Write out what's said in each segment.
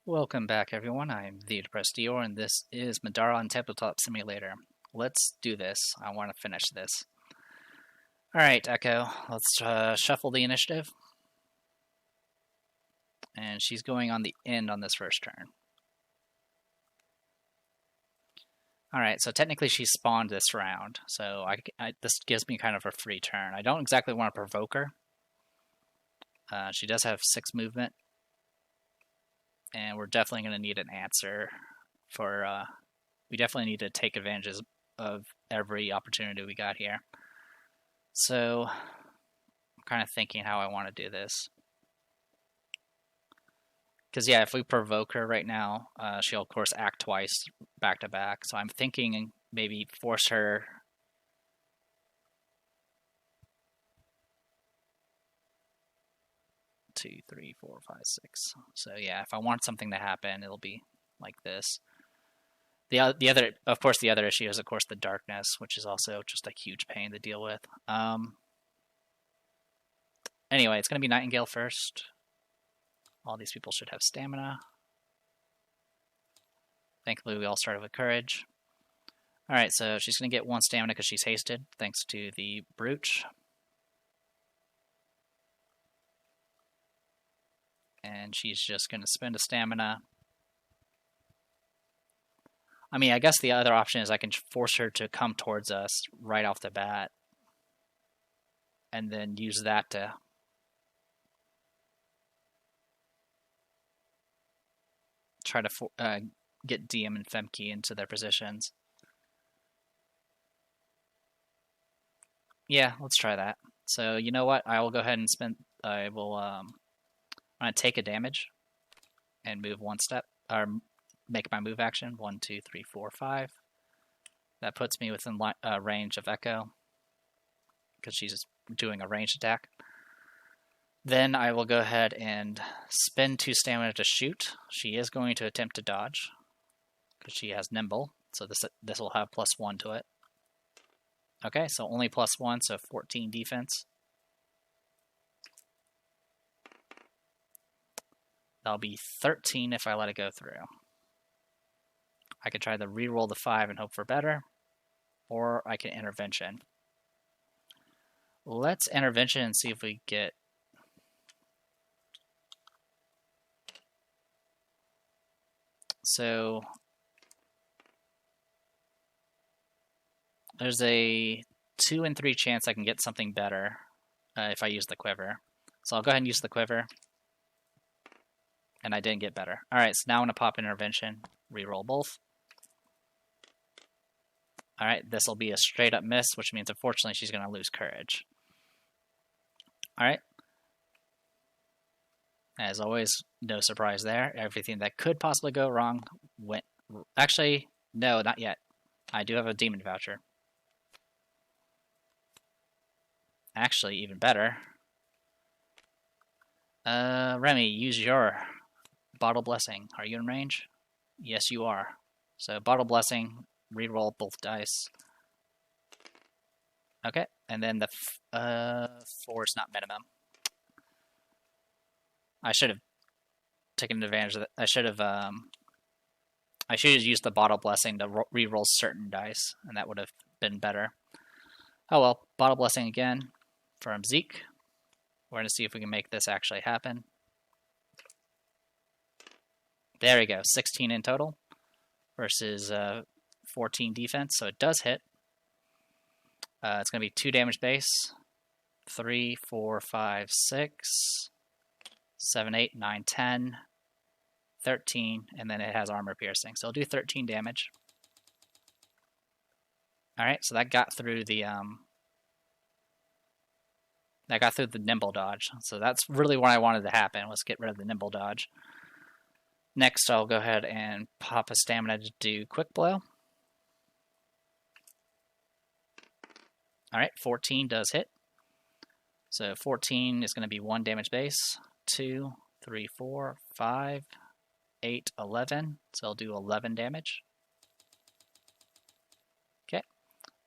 Welcome back, everyone. I'm the Depressed Dior, and this is Middara on Tabletop Simulator. Let's do this. I want to finish this. Alright, Echo, let's shuffle the initiative. And she's going on the end on this first turn. Alright, so technically she spawned this round, so this gives me kind of a free turn. I don't exactly want to provoke her. She does have 6 movement. And we're definitely going to need an answer for, we definitely need to take advantage of every opportunity we got here. So, I'm kind of thinking how I want to do this. Because, yeah, if we provoke her right now, she'll, of course, act twice back to back. So I'm thinking maybe force her... Two, three, four, five, six. So yeah, if I want something to happen, it'll be like this. The other, of course, the other issue is, of course, the darkness, which is also just a huge pain to deal with. Anyway, it's going to be Nightingale first. All these people should have stamina. Thankfully, we all started with courage. Alright, so she's going to get 1 stamina because she's hasted, thanks to the brooch. And she's just going to spend a stamina. I mean, I guess the other option is I can force her to come towards us right off the bat. And then use that to... try to get DM and Femke into their positions. Yeah, let's try that. So, you know what? I will go ahead and spend... I'm going to take a damage and move 1 step, or make my move action. 1, 2, 3, 4, 5. That puts me within range of Echo, because she's doing a ranged attack. Then I will go ahead and spend 2 stamina to shoot. She is going to attempt to dodge, because she has Nimble, so this will have +1 to it. Okay, so only +1, so 14 defense. That'll be 13 if I let it go through. I could try to re-roll the 5 and hope for better, or I can intervention. Let's intervention and see if we get... So, there's a 2 in 3 chance I can get something better if I use the quiver. So I'll go ahead and use the quiver. And I didn't get better. Alright, so now I'm going to pop intervention, reroll both. Alright, this will be a straight up miss, which means unfortunately she's going to lose courage. Alright. As always, no surprise there. Everything that could possibly go wrong went... Actually, no, not yet. I do have a demon voucher. Actually, even better. Remy, use your... Bottle Blessing. Are you in range? Yes, you are. So, Bottle Blessing, reroll both dice. Okay, and then the 4 is not minimum. I should have taken advantage of that. I should have used the Bottle Blessing to reroll certain dice, and that would have been better. Oh well, Bottle Blessing again from Zeke. We're going to see if we can make this actually happen. There we go, 16 in total versus 14 defense, so it does hit. It's going to be 2 damage base. 3, 4, 5, 6, 7, 8, 9, 10, 13, and then it has armor piercing, so it'll do 13 damage. Alright, so that got through the nimble dodge, so that's really what I wanted to happen, was get rid of the nimble dodge. Next, I'll go ahead and pop a stamina to do Quick Blow. Alright, 14 does hit. So 14 is going to be 1 damage base. 2, 3, 4, 5, 8, 11. So I'll do 11 damage. Okay.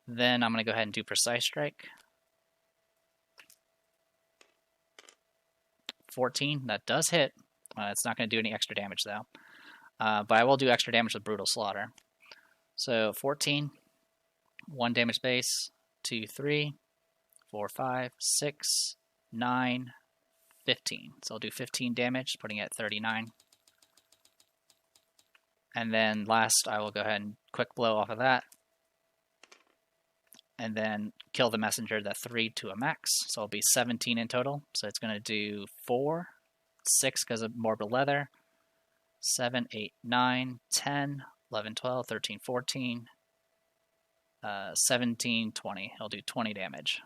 Then I'm going to go ahead and do Precise Strike. 14, that does hit. It's not going to do any extra damage though. But I will do extra damage with Brutal Slaughter. So 14, 1 damage base, 2, 3, 4, 5, 6, 9, 15. So I'll do 15 damage, putting it at 39. And then last, I will go ahead and quick blow off of that. And then kill the messenger, the 3 to a max. So it'll be 17 in total. So it's going to do 4, 6 because of Morbid Leather, 7, 8, 9, 10, 11, 12, 13, 14, 17, 20. He'll do 20 damage.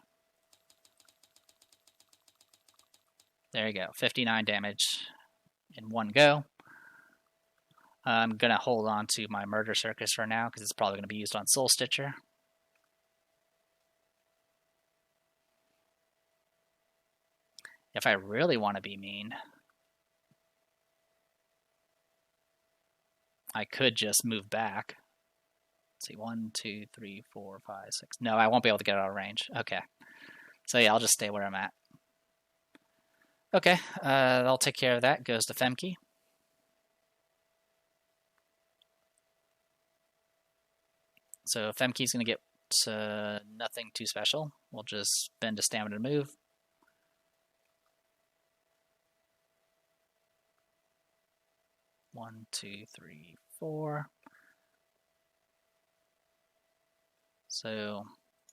There you go, 59 damage in one go. I'm going to hold on to my Murder Circus for now because it's probably going to be used on Soul Stitcher. If I really want to be mean, I could just move back. Let's see, 1, 2, 3, 4, 5, 6. No, I won't be able to get out of range. Okay. So yeah, I'll just stay where I'm at. Okay, I'll take care of that. Goes to Femke. So Femke's going to get nothing too special. We'll just spend a stamina to move. One, 2, 3, 4. So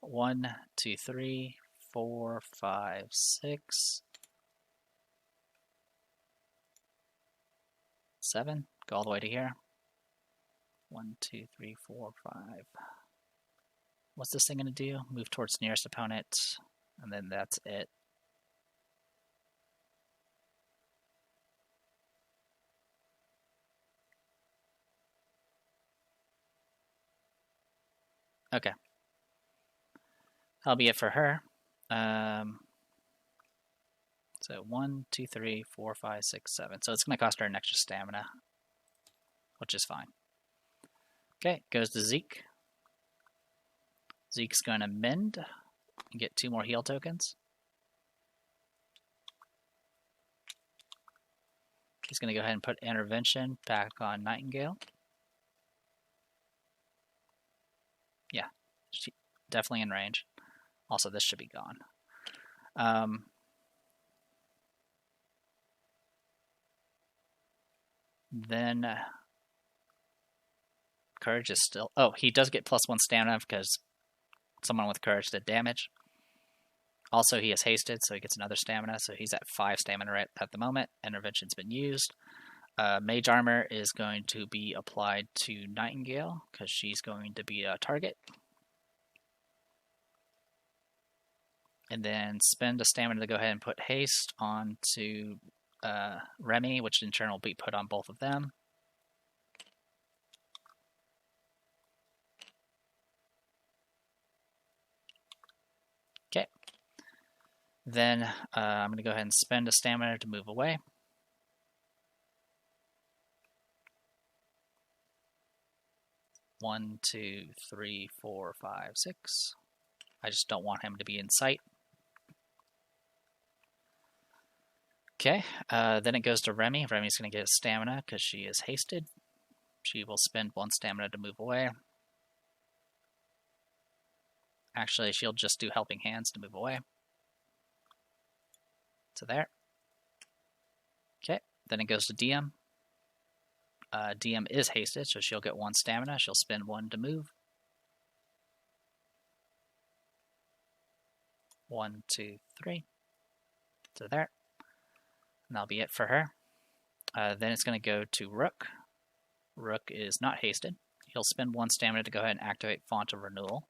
1, 2, 3, 4, 5, 6, 7. Go all the way to here. 1, 2, 3, 4, 5. What's this thing going to do? Move towards nearest opponent, and then that's it. Okay. That'll be it for her. So 1, 2, 3, 4, 5, 6, 7. So it's going to cost her an extra stamina, which is fine. Okay, goes to Zeke. Zeke's going to mend and get 2 more heal tokens. He's going to go ahead and put Intervention back on Nightingale. Yeah, definitely in range. Also, this should be gone. Then Courage is still... Oh, he does get +1 stamina because someone with Courage did damage. Also, he is hasted, so he gets another stamina, so he's at 5 stamina right at the moment. Intervention's been used. Mage Armor is going to be applied to Nightingale because she's going to be a target. And then spend a stamina to go ahead and put haste onto Remy, which in turn will be put on both of them. Okay. Then I'm going to go ahead and spend a stamina to move away. One, 2, 3, 4, 5, 6. I just don't want him to be in sight. Okay, then it goes to Remy. Remy's going to get stamina because she is hasted. She will spend 1 stamina to move away. Actually, she'll just do Helping Hands to move away. So there. Okay, then it goes to DM. DM is hasted, so she'll get 1 stamina. She'll spend 1 to move. 1, 2, 3. So there. And that'll be it for her. Then it's going to go to Rook. Rook is not hasted. He'll spend 1 stamina to go ahead and activate Font of Renewal.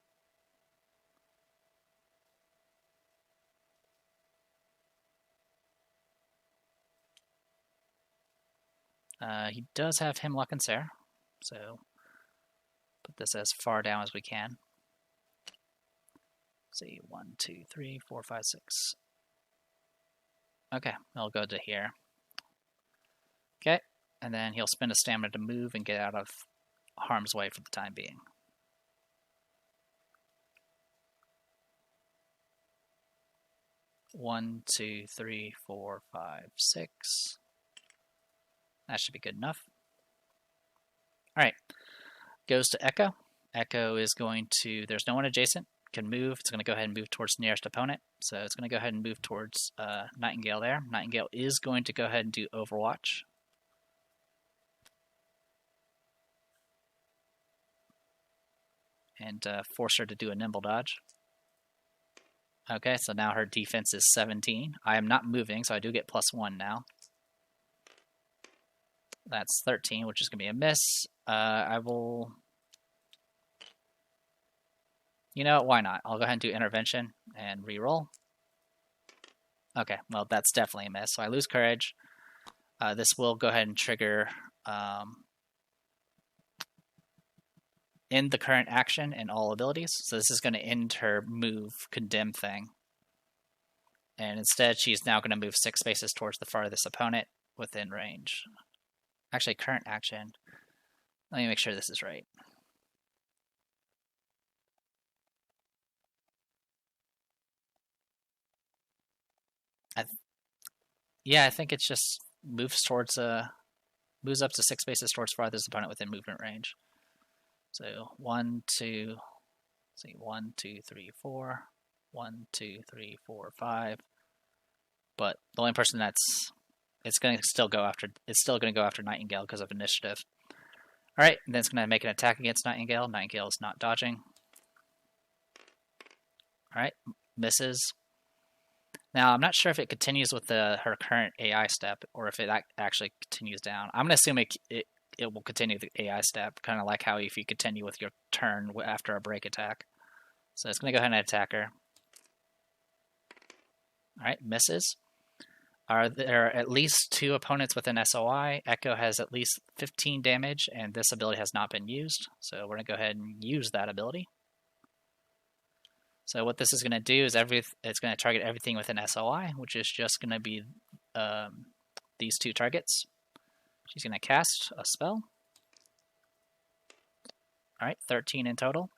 He does have Hemlock and Sarah, so put this as far down as we can. Let's see, 1, 2, 3, 4, 5, 6. Okay, I'll go to here. Okay, and then he'll spend a stamina to move and get out of harm's way for the time being. One, 2, 3, 4, 5, 6. That should be good enough. All right, goes to Echo. Echo is going to, there's no one adjacent, can move. It's going to go ahead and move towards the nearest opponent. So it's going to go ahead and move towards Nightingale there. Nightingale is going to go ahead and do Overwatch. And force her to do a nimble dodge. Okay, so now her defense is 17. I am not moving, so I do get +1 now. That's 13, which is going to be a miss. I will... You know what, why not? I'll go ahead and do intervention and re-roll. Okay, well, that's definitely a miss, so I lose courage. This will go ahead and trigger end the current action and all abilities. So this is going to end her move condemn thing. And instead, she's now going to move 6 spaces towards the farthest opponent within range. Actually, current action. Let me make sure this is right. Yeah, I think it's just moves towards moves up to 6 spaces towards farthest opponent within movement range. So 1, 2, see 1, 2, 3, 4, 1, 2, 3, 4, 5. But the only person that's it's going to still go after Nightingale because of initiative. All right, and then it's going to make an attack against Nightingale. Nightingale is not dodging. All right, misses. Now, I'm not sure if it continues with her current AI step or if it actually continues down. I'm going to assume it will continue the AI step, kind of like how if you continue with your turn after a break attack. So it's going to go ahead and attack her. All right, misses. Are there at least 2 opponents within SOI? Echo has at least 15 damage, and this ability has not been used. So we're going to go ahead and use that ability. So what this is going to do is it's going to target everything within SOI, which is just going to be these 2 targets. She's going to cast a spell. All right, 13 in total.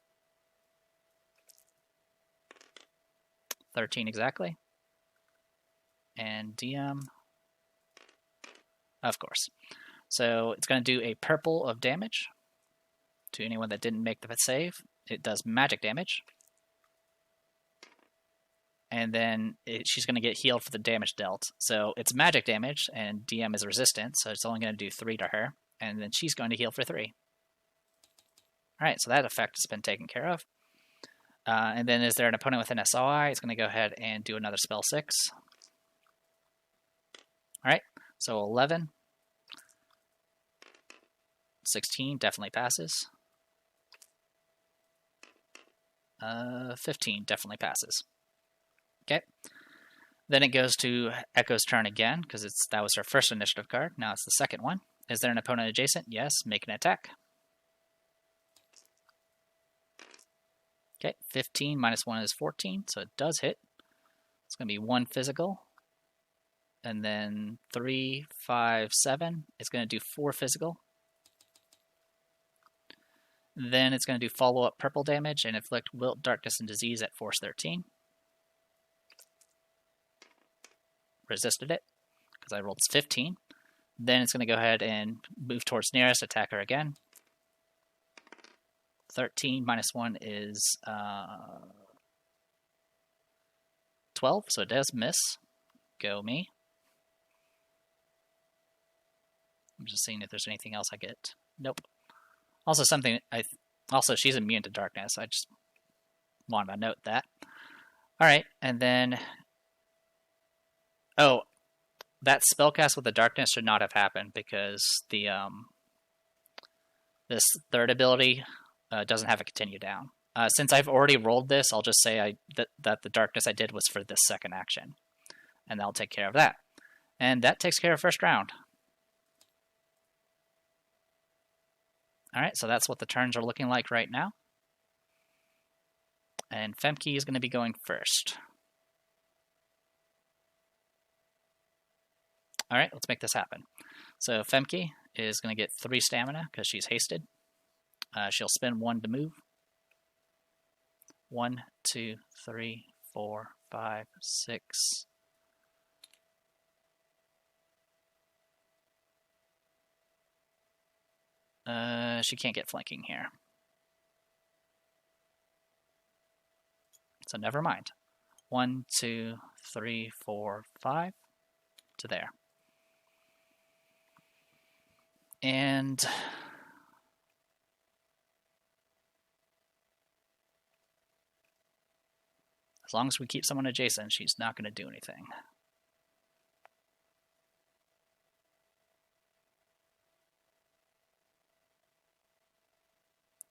13 exactly. And DM, of course. So it's going to do a purple of damage to anyone that didn't make the save. It does magic damage. And then she's going to get healed for the damage dealt. So it's magic damage, and DM is resistant, so it's only going to do 3 to her. And then she's going to heal for 3. Alright, so that effect has been taken care of. And then is there an opponent within SOI? It's going to go ahead and do another spell 6. Alright, so 11. 16 definitely passes. 15 definitely passes. Okay. Then it goes to Echo's turn again, because that was her first initiative card. Now it's the second one. Is there an opponent adjacent? Yes. Make an attack. Okay, 15 minus 1 is 14, so it does hit. It's going to be 1 physical. And then 3, 5, 7. It's going to do 4 physical. Then it's going to do follow-up purple damage and inflict wilt, darkness, and disease at force 13. Resisted it, because I rolled 15. Then it's going to go ahead and move towards nearest, attack her again. 13 minus 1 is 12, so it does miss. Go me. I'm just seeing if there's anything else I get. Nope. Also also she's immune to darkness. I just wanted to note that. Alright, and then oh, that spellcast with the darkness should not have happened because the this third ability doesn't have a continue down. Since I've already rolled this, I'll just say that the darkness I did was for this second action. And that'll take care of that. And that takes care of first round. Alright, so that's what the turns are looking like right now. And Femke is going to be going first. Alright, let's make this happen. So Femke is going to get 3 stamina because she's hasted. She'll spend 1 to move. 1, 2, 3, 4, 5, 6. She can't get flanking here. So never mind. 1, 2, 3, 4, 5 to there. And as long as we keep someone adjacent, she's not going to do anything.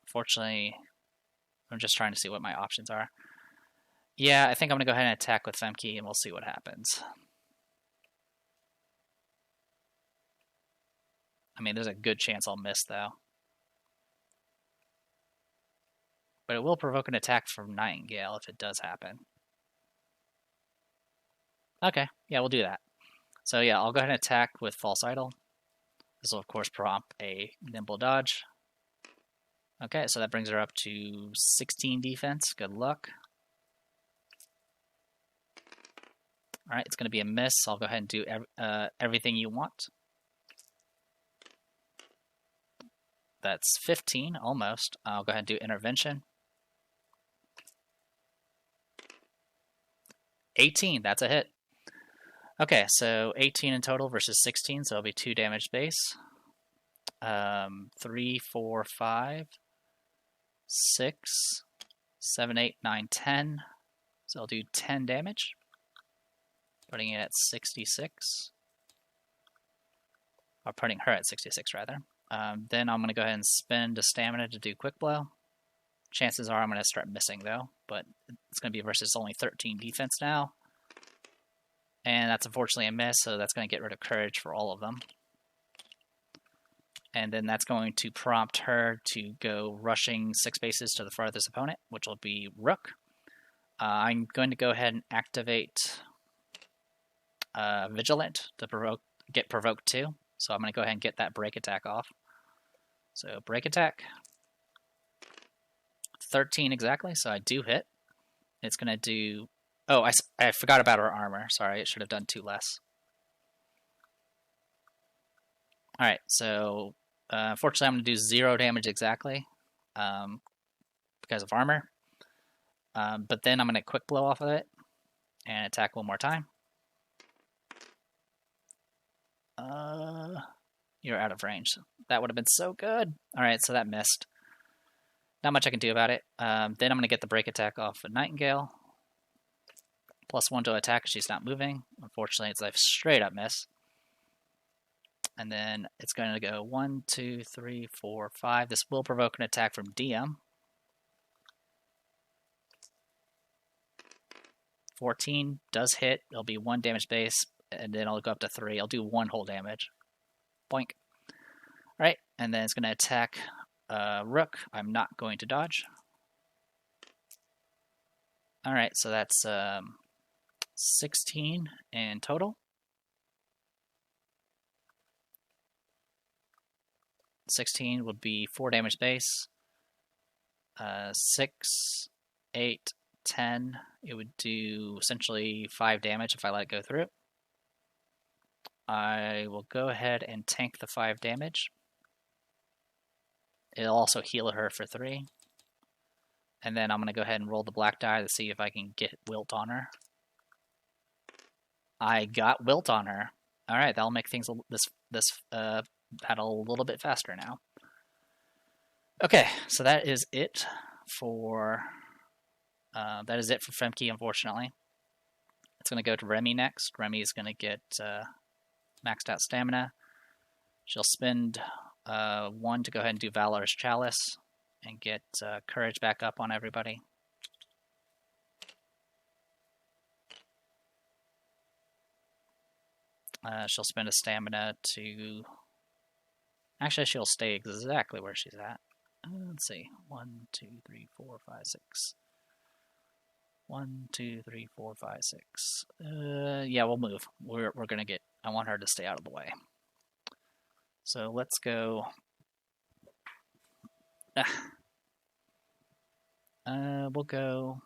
Fortunately, I'm just trying to see what my options are. Yeah, I think I'm going to go ahead and attack with Femke, and we'll see what happens. I mean, there's a good chance I'll miss, though. But it will provoke an attack from Nightingale if it does happen. Okay, yeah, we'll do that. So yeah, I'll go ahead and attack with False Idol. This will, of course, prompt a Nimble Dodge. Okay, so that brings her up to 16 defense. Good luck. Alright, it's going to be a miss. I'll go ahead and do everything you want. That's 15, almost. I'll go ahead and do Intervention. 18, that's a hit. Okay, so 18 in total versus 16, so it'll be 2 damage base. 3, 4, 5, 6, 7, 8, 9, 10. So I'll do 10 damage. Putting it at 66. Or putting her at 66, rather. Then I'm going to go ahead and spend a stamina to do Quick Blow. Chances are I'm going to start missing, though. But it's going to be versus only 13 defense now. And that's unfortunately a miss, so that's going to get rid of Courage for all of them. And then that's going to prompt her to go rushing 6 spaces to the farthest opponent, which will be Rook. I'm going to go ahead and activate Vigilant to get Provoked too. So I'm going to go ahead and get that Break Attack off. So Break Attack. 13 exactly, so I do hit. It's going to do... Oh, I forgot about her armor. Sorry, it should have done 2 less. Alright, so unfortunately I'm going to do 0 damage exactly because of armor. But then I'm going to Quick Blow off of it and attack one more time. You're out of range. That would have been so good. Alright, so that missed. Not much I can do about it. Then I'm going to get the Break Attack off of Nightingale. +1 to attack if she's not moving. Unfortunately, it's a straight up miss. And then it's going to go 1, 2, 3, 4, 5. This will provoke an attack from DM. 14 does hit. It'll be 1 damage base, and then I'll go up to 3. I'll do 1 whole damage. Boink. Alright, and then it's going to attack Rook. I'm not going to dodge. Alright, so that's 16 in total. 16 would be 4 damage base. 6, 8, 10. It would do essentially 5 damage if I let it go through. I will go ahead and tank the 5 damage. It'll also heal her for 3. And then I'm going to go ahead and roll the black die to see if I can get Wilt on her. I got Wilt on her. Alright, that'll make things this battle a little bit faster now. Okay, so that is it for Femke, unfortunately. It's going to go to Remy next. Remy is going to get maxed out stamina. She'll spend 1 to go ahead and do Valorous Chalice and get Courage back up on everybody. She'll spend a stamina to... Actually, she'll stay exactly where she's at. Let's see. 1, 2, 3, 4, 5, 6. 1, 2, 3, 4, 5, 6. Yeah, we'll move. We're gonna get... I want her to stay out of the way. So let's go... we'll go...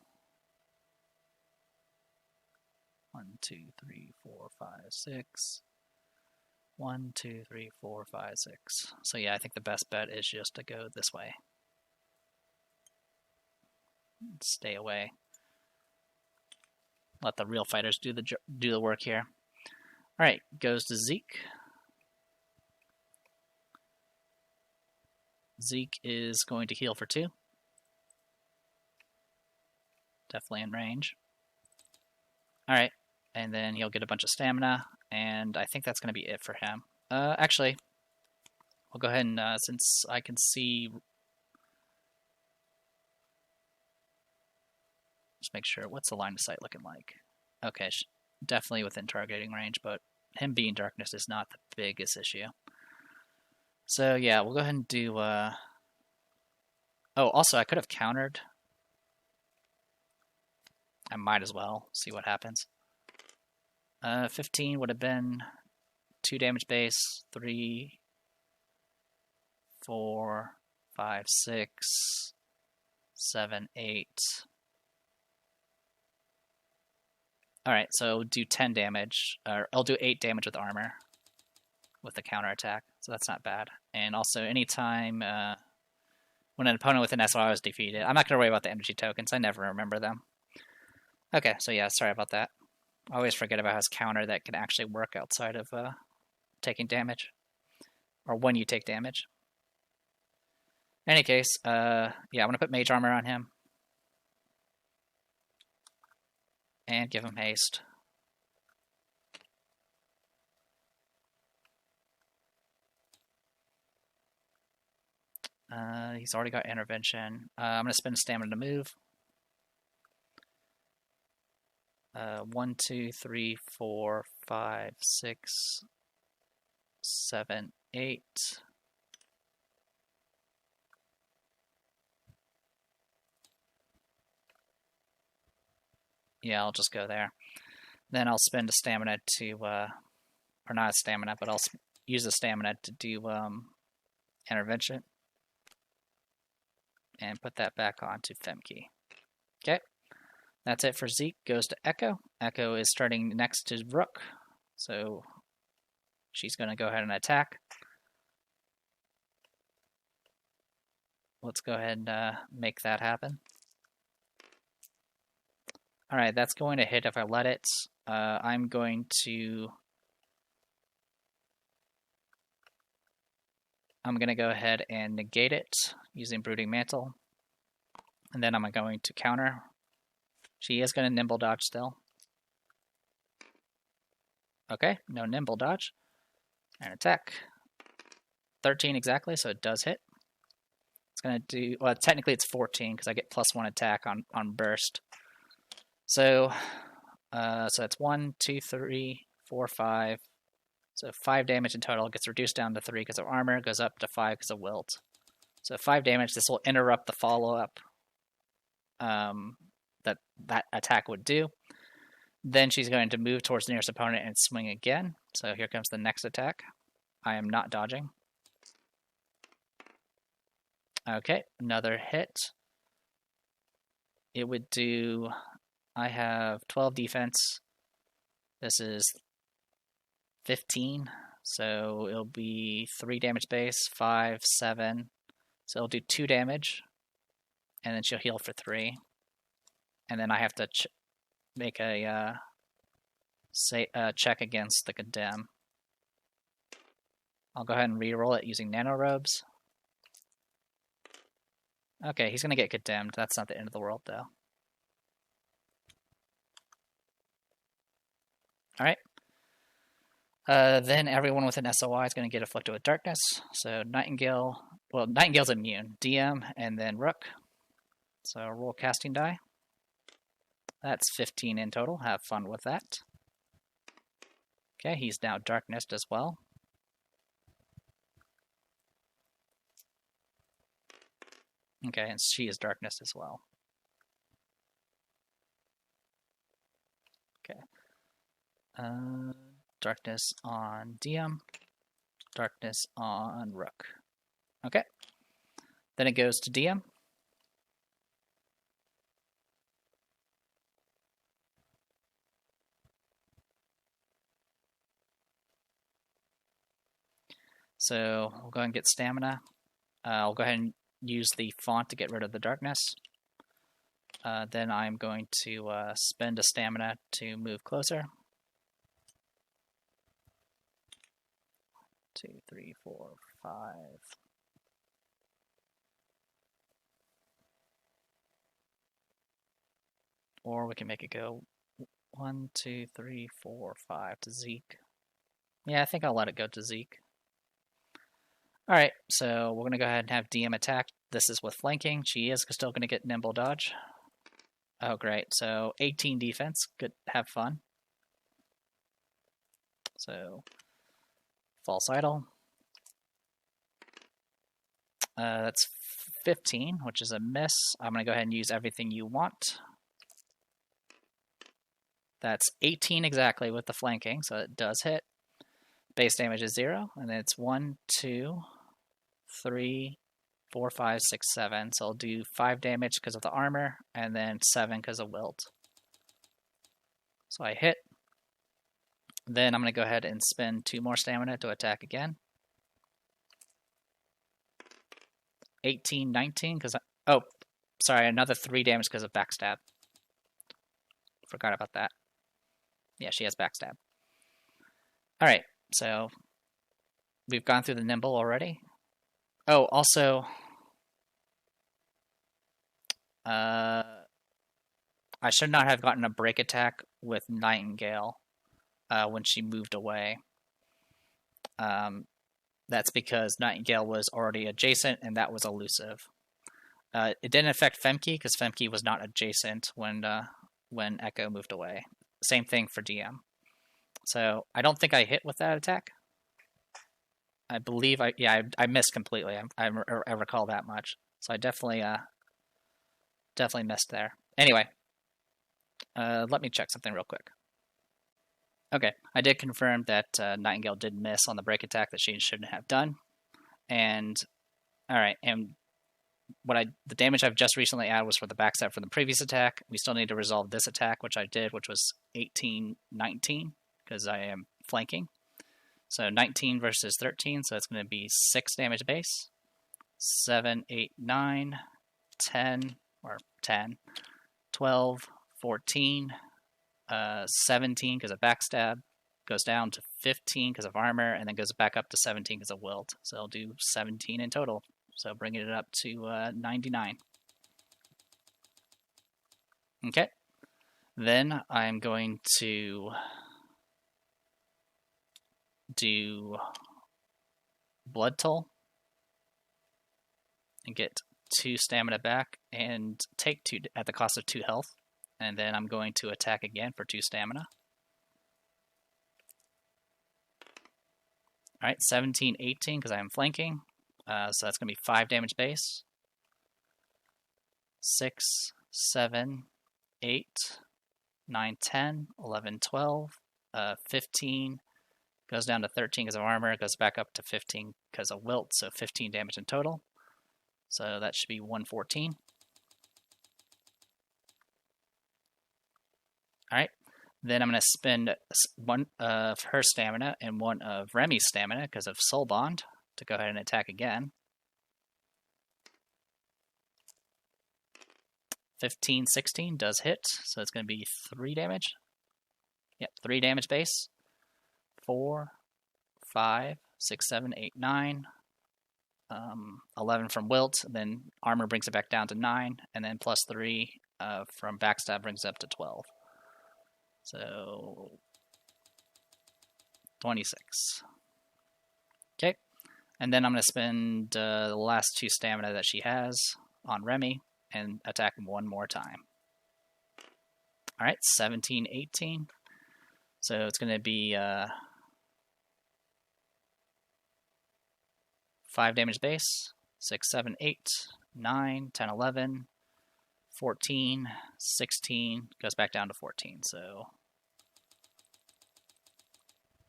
1, 2, 3, 4, 5, 6. 1, 2, 3, 4, 5, 6. So yeah, I think the best bet is just to go this way. Stay away. Let the real fighters do the work here. All right, goes to Zeke. Zeke is going to heal for 2. Definitely in range. All right, and then he'll get a bunch of stamina, and I think that's going to be it for him. Actually, we'll go ahead and, since I can see... Just make sure, what's the line of sight looking like? Okay, definitely within targeting range, but him being darkness is not the biggest issue. So yeah, we'll go ahead and do... Oh, also, I could have countered. I might as well see what happens. 15 would have been 2 damage base, 3, 4, 5, 6, 7, 8. Alright, so do 10 damage, or I'll do 8 damage with armor with the counter attack, so that's not bad. And also, anytime when an opponent with an SOI is defeated, I'm not going to worry about the energy tokens, I never remember them. Okay, so yeah, sorry about that. I always forget about his counter that can actually work outside of taking damage, or when you take damage. In any case, yeah, I'm going to put mage armor on him. And give him haste. He's already got intervention. I'm going to spend stamina to move. 1, 2, 3, 4, 5, 6, 7, 8. Yeah, I'll just go there. Then I'll spend a stamina to, or not a stamina, but I'll use the stamina to do intervention. And put that back onto Femke. Okay. That's it for Zeke. Goes to Echo. Echo is starting next to Rook. So she's going to go ahead and attack. Let's go ahead and make that happen. Alright, that's going to hit if I let it. I'm going to go ahead and negate it using Brooding Mantle. And then I'm going to counter. She is going to nimble dodge still. Okay, no nimble dodge. And attack. 13 exactly, so it does hit. It's going to do, well, technically it's 14 because I get +1 attack on burst. So that's 1, 2, 3, 4, 5. So 5 damage in total. It gets reduced down to 3 because of armor. Goes up to 5 because of wilt. So 5 damage. This will interrupt the follow-up that attack would do. Then she's going to move towards the nearest opponent and swing again. So here comes the next attack. I am not dodging. Okay, another hit. It would do... I have 12 defense. This is 15. So it'll be 3 damage base, 5, 7. So it'll do 2 damage. And then she'll heal for 3. And then I have to make a check against the Condemn. I'll go ahead and re-roll it using Nano Robes. Okay, he's going to get condemned. That's not the end of the world, though. Alright. Then everyone with an SOI is going to get afflicted with darkness. So Nightingale, well, Nightingale's immune. DM, and then Rook. So roll casting die. That's 15 in total. Have fun with that. Okay, he's now darknessed as well. Okay, and she is darkness as well. Okay. Darkness on DM. Darkness on Rook. Okay. Then it goes to DM. So we'll go ahead and get stamina. I'll go ahead and use the font to get rid of the darkness. Then I'm going to spend a stamina to move closer. 2, 3, 4, 5. Or we can make it go 1, 2, 3, 4, 5 to Zeke. Yeah, I think I'll let it go to Zeke. Alright, so we're going to go ahead and have DM attack. This is with flanking. She is still going to get nimble dodge. Oh, great. So 18 defense. Good. Have fun. So false idol. That's 15, which is a miss. I'm going to go ahead and use everything you want. That's 18 exactly with the flanking, so it does hit. Base damage is 0, and then it's 1, 2, 3, 4, 5, 6, 7. So I'll do 5 damage because of the armor, and then 7 because of wilt. So I hit. Then I'm going to go ahead and spend 2 more stamina to attack again. 18, 19, because oh, sorry, another 3 damage because of backstab. Forgot about that. Yeah, she has backstab. Alright, so we've gone through the nimble already. Oh, also, I should not have gotten a break attack with Nightingale when she moved away. That's because Nightingale was already adjacent, and that was elusive. It didn't affect Femke, because Femke was not adjacent when Echo moved away. Same thing for DM. So I don't think I hit with that attack. I believe I missed completely. I recall that much. So I definitely missed there. Anyway, let me check something real quick. Okay, I did confirm that Nightingale did miss on the break attack that she shouldn't have done. And alright, and the damage I've just recently added was for the backstab from the previous attack. We still need to resolve this attack, which I did, which was 18, 19, because I am flanking. So 19 versus 13, so it's going to be 6 damage base. 7, 8, 9, 10, or 10, 12, 14, 17 because of backstab, goes down to 15 because of armor, and then goes back up to 17 because of wilt. So I'll do 17 in total. So bringing it up to 99. Okay. Then I'm going to do Blood Toll and get 2 stamina back and take 2 at the cost of 2 health. And then I'm going to attack again for 2 stamina. Alright, 17, 18 because I am flanking. So that's going to be 5 damage base. 6, 7, 8, 9, 10, 11, 12, 15. Goes down to 13 because of armor. Goes back up to 15 because of wilt. So 15 damage in total. So that should be 114. Alright. Then I'm going to spend 1 of her stamina and 1 of Remy's stamina because of Soul Bond to go ahead and attack again. 15, 16 does hit, so it's going to be 3 damage. Yep, 3 damage base. 4, 5, 6, 7, 8, 9. 11 from wilt, then armor brings it back down to 9, and then plus 3 from backstab brings it up to 12. So 26. Okay, and then I'm going to spend the last 2 stamina that she has on Remy and attack him 1 more time. Alright, 17, 18. So it's going to be 5 damage base, 6, 7, 8, 9, 10, 11, 14, 16, goes back down to 14, so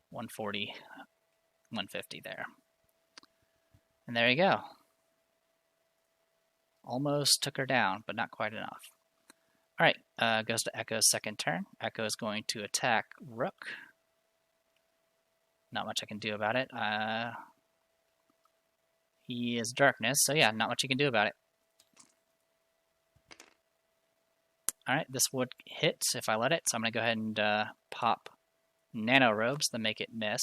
140, 150 there. And there you go. Almost took her down, but not quite enough. Alright, goes to Echo's second turn. Echo is going to attack Rook. Not much I can do about it. He is darkness, so yeah, not much you can do about it. Alright, this would hit if I let it, so I'm going to go ahead and pop nano robes to make it miss.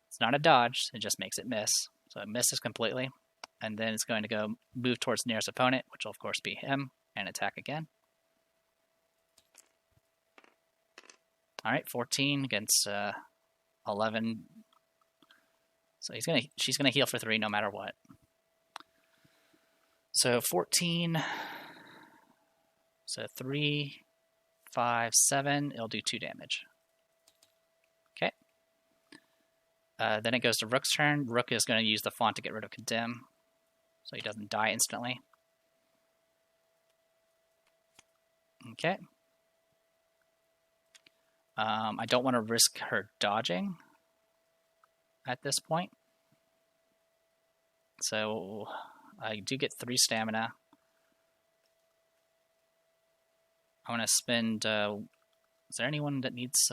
It's not a dodge, it just makes it miss. So it misses completely, and then it's going to go move towards the nearest opponent, which will of course be him, and attack again. Alright, 14 against 11. So she's gonna heal for 3 no matter what. So 14. So 3, 5, 7. It'll do 2 damage. Okay. Then it goes to Rook's turn. Rook is going to use the font to get rid of Condemn, so he doesn't die instantly. Okay. I don't want to risk her dodging at this point. So I do get 3 stamina. I want to spend... is there anyone that needs...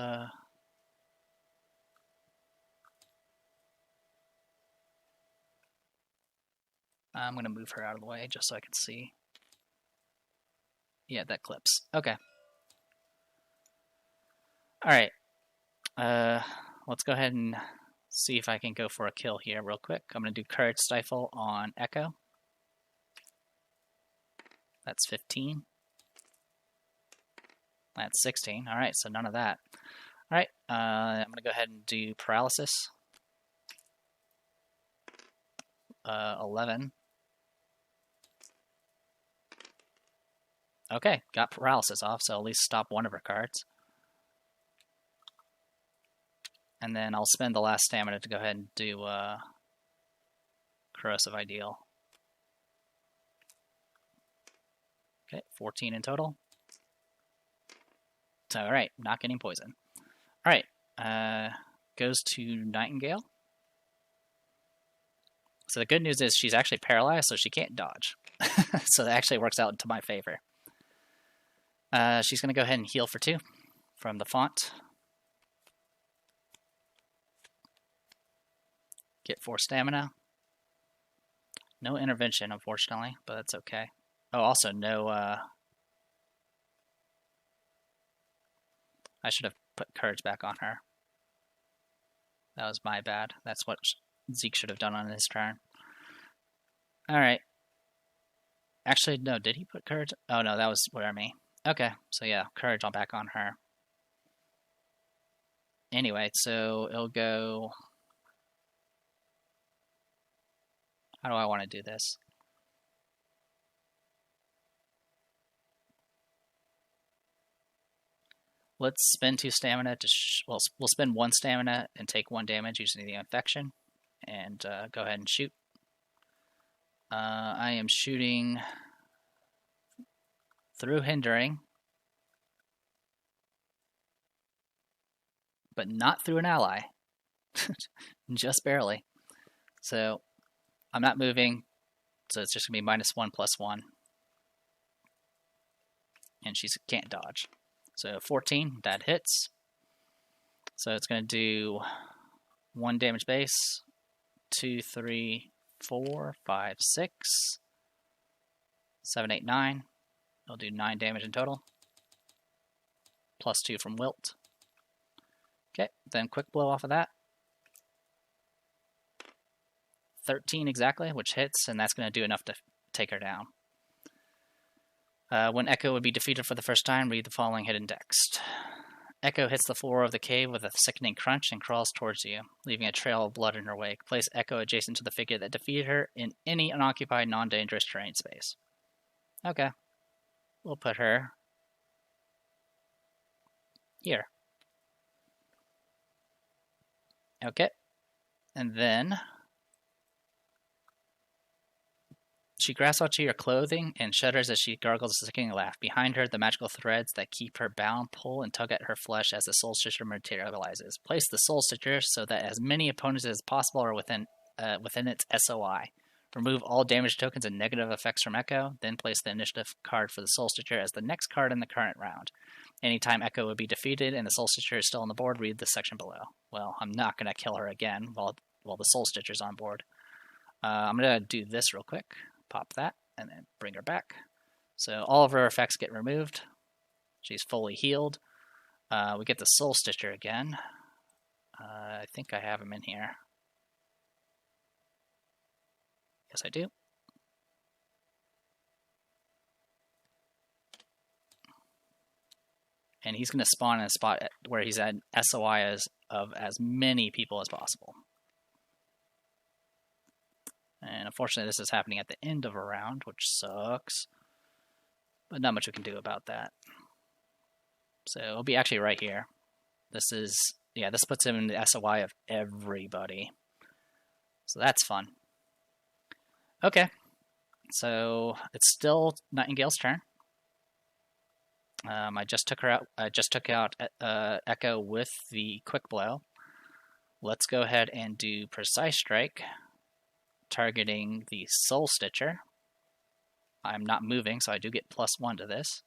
I'm going to move her out of the way just so I can see. Yeah, that clips. Okay. Alright. Let's go ahead and see if I can go for a kill here real quick. I'm going to do Courage Stifle on Echo. That's 15. That's 16. Alright, so none of that. Alright, I'm going to go ahead and do Paralysis. 11. Okay, got Paralysis off, so at least stop one of her cards. And then I'll spend the last stamina to go ahead and do Corrosive Ideal. Okay, 14 in total. So, alright, not getting poison. Alright, goes to Nightingale. So the good news is she's actually paralyzed, so she can't dodge. So that actually works out into my favor. She's going to go ahead and heal for 2 from the font. Get 4 stamina. No intervention, unfortunately, but that's okay. Oh, also no... I should have put Courage back on her. That was my bad. That's what Zeke should have done on his turn. Alright. Actually, no, did he put Courage? Oh, no, that was me. Okay, so yeah, Courage on back on her. Anyway, so it'll go... How do I want to do this? Let's spend 2 stamina to... we'll spend 1 stamina and take 1 damage using the infection. And go ahead and shoot. I am shooting through hindering, but not through an ally. Just barely. So I'm not moving, so it's just going to be -1 + 1. And she can't dodge. So 14, that hits. So it's going to do 1 damage base, 2, 3, 4, 5, 6, 7, 8, 9. It'll do 9 damage in total. +2 from Wilt. Okay, then quick blow off of that. 13 exactly, which hits, and that's going to do enough to take her down. When Echo would be defeated for the first time, read the following hidden text. Echo hits the floor of the cave with a sickening crunch and crawls towards you, leaving a trail of blood in her wake. Place Echo adjacent to the figure that defeated her in any unoccupied, non-dangerous terrain space. Okay. We'll put her here. Okay. And then she grasps onto your clothing and shudders as she gargles a sickening laugh. Behind her, the magical threads that keep her bound pull and tug at her flesh as the Soul Stitcher materializes. Place the Soul Stitcher so that as many opponents as possible are within its SOI. Remove all damage tokens and negative effects from Echo, then place the initiative card for the Soul Stitcher as the next card in the current round. Anytime Echo would be defeated and the Soul Stitcher is still on the board, read the section below. Well, I'm not going to kill her again while the Soul Stitcher's on board. I'm going to do this real quick. Pop that, and then bring her back. So all of her effects get removed. She's fully healed. We get the Soul Stitcher again. I think I have him in here. Yes, I do. And he's going to spawn in a spot where he's at SOI of as many people as possible. And unfortunately, this is happening at the end of a round, which sucks. But not much we can do about that. So it'll be actually right here. This is, yeah, this puts him in the SOI of everybody. So that's fun. Okay. So it's still Nightingale's turn. I just took her out. I just took out Echo with the quick blow. Let's go ahead and do Precise Strike, targeting the Soul Stitcher. I'm not moving, so I do get +1 to this.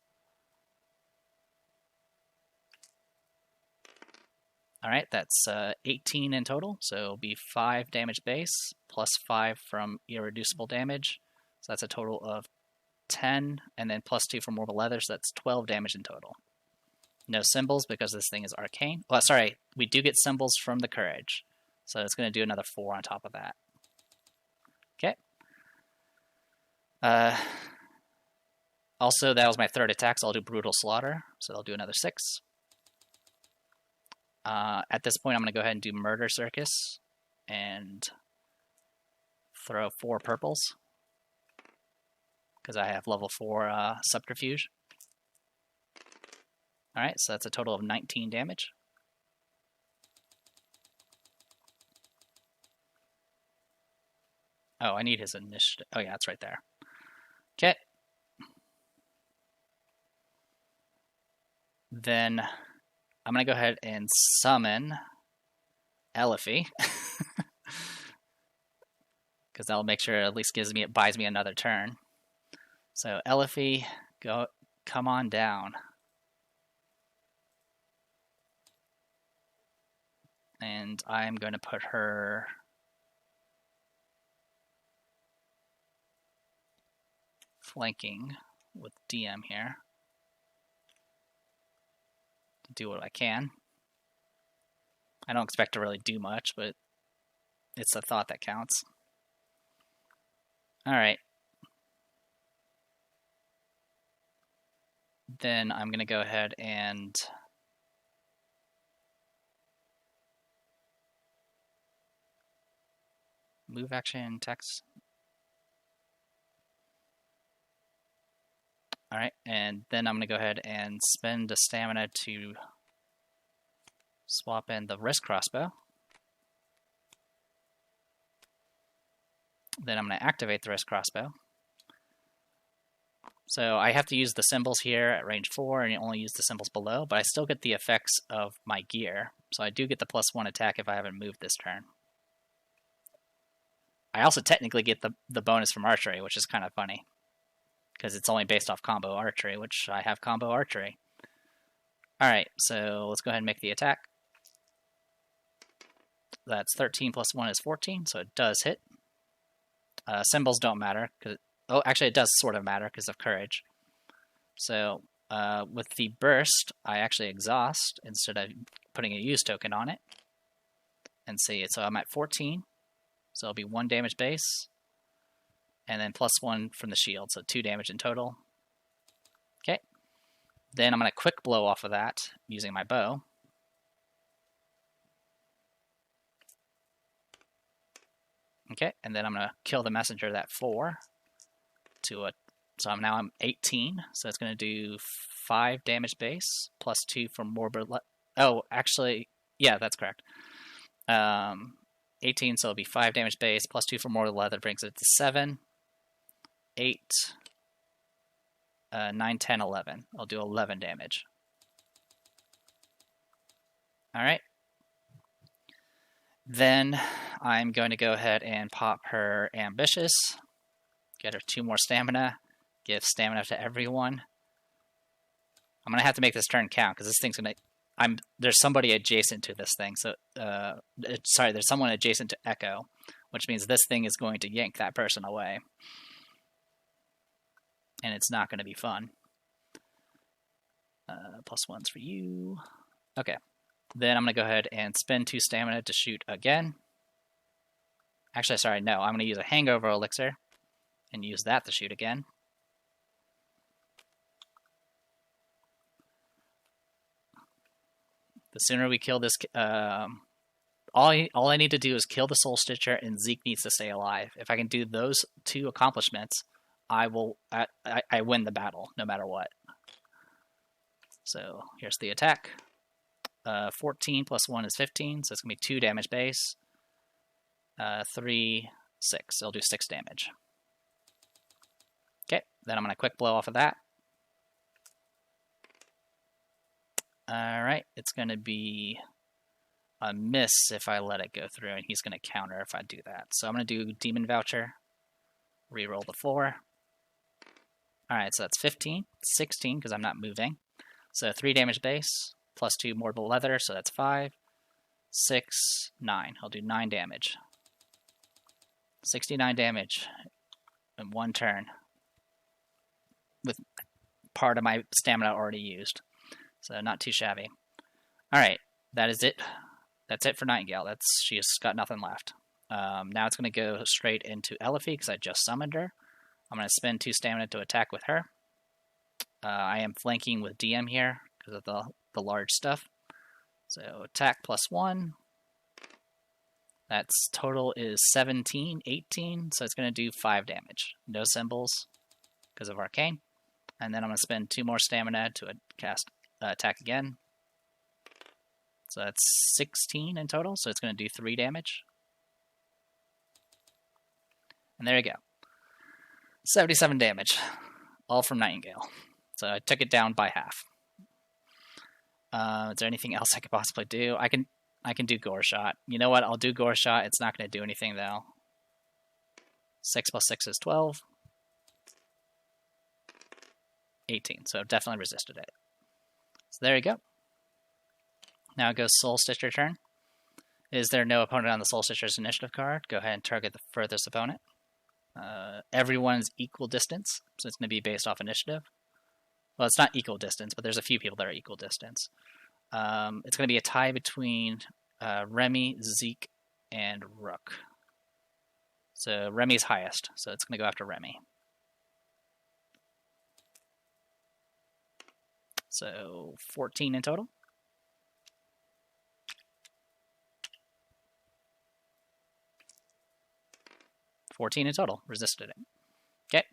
Alright, that's 18 in total, so it'll be 5 damage base, +5 from irreducible damage. So that's a total of 10, and then +2 for Mortal Leather, so that's 12 damage in total. No symbols because this thing is arcane. Well, sorry, we do get symbols from the Courage, so it's going to do another 4 on top of that. Okay. Also, that was my third attack, so I'll do Brutal Slaughter, so I'll do another 6. At this point, I'm going to go ahead and do Murder Circus and throw 4 purples because I have level 4 Subterfuge. Alright, so that's a total of 19 damage. Oh, I need his initiative. Oh yeah, it's right there. Okay. Then I'm going to go ahead and summon Elifie. Because that'll make sure it at least buys me another turn. So Elifie, come on down. And I'm going to put her flanking with DM here. To do what I can. I don't expect to really do much, but it's the thought that counts. Alright. Then I'm going to go ahead and move action, text. Alright, and then I'm going to go ahead and spend a stamina to swap in the wrist crossbow. Then I'm going to activate the wrist crossbow. So I have to use the symbols here at range 4 and only use the symbols below, but I still get the effects of my gear. So I do get the +1 attack if I haven't moved this turn. I also technically get the bonus from archery, which is kind of funny. Because it's only based off combo archery, which I have combo archery. Alright, so let's go ahead and make the attack. That's 13 + 1 is 14, so it does hit. Symbols don't matter. Oh, actually it does sort of matter because of courage. So with the burst, I actually exhaust instead of putting a use token on it. And see, so I'm at 14. So it'll be 1 damage base. And then +1 from the shield, so 2 damage in total. Okay. Then I'm going to quick blow off of that using my bow. Okay, and then I'm going to kill the messenger at 4. So now I'm 18, so it's going to do 5 damage base, +2 from morbid. Oh, actually, yeah, that's correct. 18, so it'll be 5 damage base, +2 from morbid leather, brings it to 7. 8, 9, 10, 11. I'll do 11 damage. Alright. Then I'm going to go ahead and pop her Ambitious. Get her 2 more stamina. Give stamina to everyone. I'm going to have to make this turn count because this thing's going to... there's somebody adjacent to this thing. So, sorry, there's someone adjacent to Echo, which means this thing is going to yank that person away. And it's not going to be fun. +1's for you. Okay. Then I'm going to go ahead and spend 2 stamina to shoot again. Actually, sorry, no. I'm going to use a hangover elixir and use that to shoot again. The sooner we kill this... all I need to do is kill the Soul Stitcher, and Zeke needs to stay alive. If I can do those 2 accomplishments, I win the battle, no matter what. So here's the attack. 14 + 1 is 15, so it's going to be 2 damage base. 3, 6. It'll do 6 damage. Okay, then I'm going to quick blow off of that. Alright, it's going to be a miss if I let it go through, and he's going to counter if I do that. So I'm going to do Demon Voucher, reroll the 4. Alright, so that's 15, 16 because I'm not moving. So 3 damage base, +2 Mortal Leather, so that's 5, 6, 9. I'll do 9 damage. 69 damage in 1 turn, with part of my stamina already used. So not too shabby. Alright, that is it. That's it for Nightingale. She's got nothing left. Now it's going to go straight into Elifie because I just summoned her. I'm going to spend 2 stamina to attack with her. I am flanking with DM here because of the large stuff. So attack +1. That's total is 17, 18, so it's going to do 5 damage. No symbols because of Arcane. And then I'm going to spend 2 more stamina to cast attack again. So that's 16 in total, so it's going to do 3 damage. And there you go. 77 damage, all from Nightingale. So I took it down by half. Is there anything else I could possibly do? I can do Gore Shot. You know what? I'll do Gore Shot. It's not going to do anything, though. 6 + 6 is 12. 18, so definitely resisted it. So there you go. Now it goes Soul Stitcher turn. Is there no opponent on the Soul Stitcher's initiative card? Go ahead and target the furthest opponent. Everyone's equal distance, so it's going to be based off initiative. Well, it's not equal distance, but there's a few people that are equal distance. It's going to be a tie between Remy, Zeke, and Rook. So Remy's highest, so it's going to go after Remy. So 14 in total. Resisted it. Okay.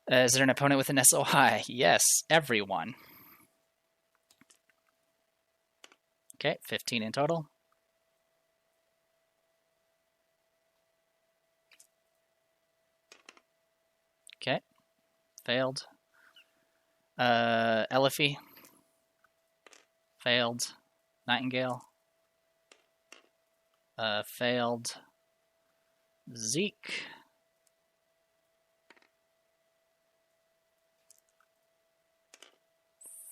Is there an opponent with an SOI? Yes, everyone. Okay, 15 in total. Okay, failed. Elifie. Failed. Nightingale. Failed. Zeke.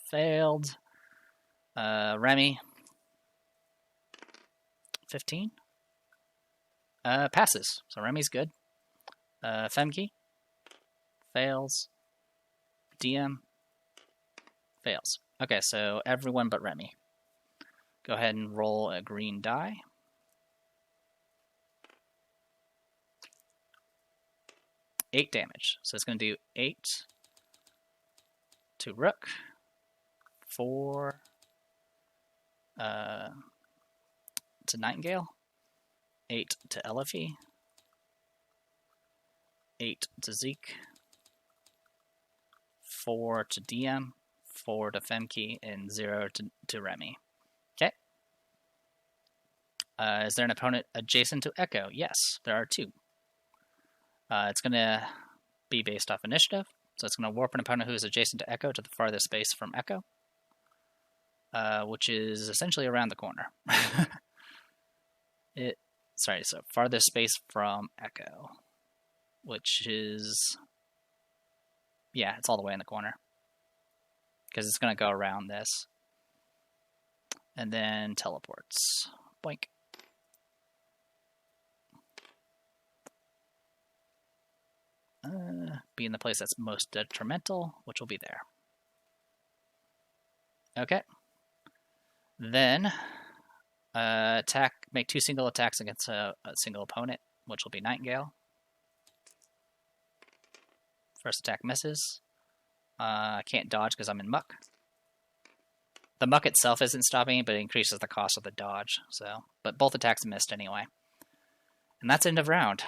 Failed. Remy. 15. Passes. So Remy's good. Femke. Fails. DM. Fails. Okay, so everyone but Remy. Go ahead and roll a green die. Eight damage. So it's going to do 8 to Rook, 4 to Nightingale, 8 to Elifie, 8 to Zeke, 4 to DM, 4 to Femke, and 0 to Remy. Okay. Is there an opponent adjacent to Echo? Yes, there are 2. It's going to be based off initiative, so it's going to warp an opponent who is adjacent to Echo to the farthest space from Echo, which is essentially around the corner. So farthest space from Echo, which is, yeah, it's all the way in the corner, because it's going to go around this, and then teleports. Boink. be in the place that's most detrimental, which will be there. Okay. Then make 2 single attacks against a single opponent, which will be Nightingale. First attack misses. I can't dodge because I'm in muck. The muck itself isn't stopping me, but it increases the cost of the dodge. So, but both attacks missed anyway. And that's end of round.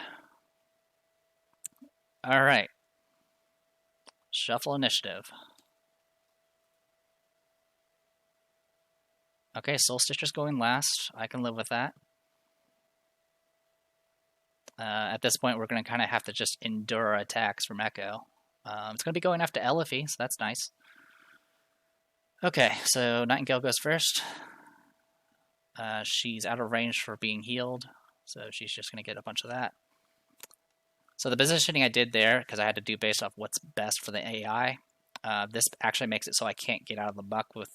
Alright. Shuffle initiative. Okay, Soul Stitcher's going last. I can live with that. At this point, we're going to kind of have to just endure attacks from Echo. It's going to be going after Elifie, so that's nice. Okay, so Nightingale goes first. She's out of range for being healed, so she's just going to get a bunch of that. So the positioning I did there, because I had to do based off what's best for the AI, this actually makes it so I can't get out of the muck with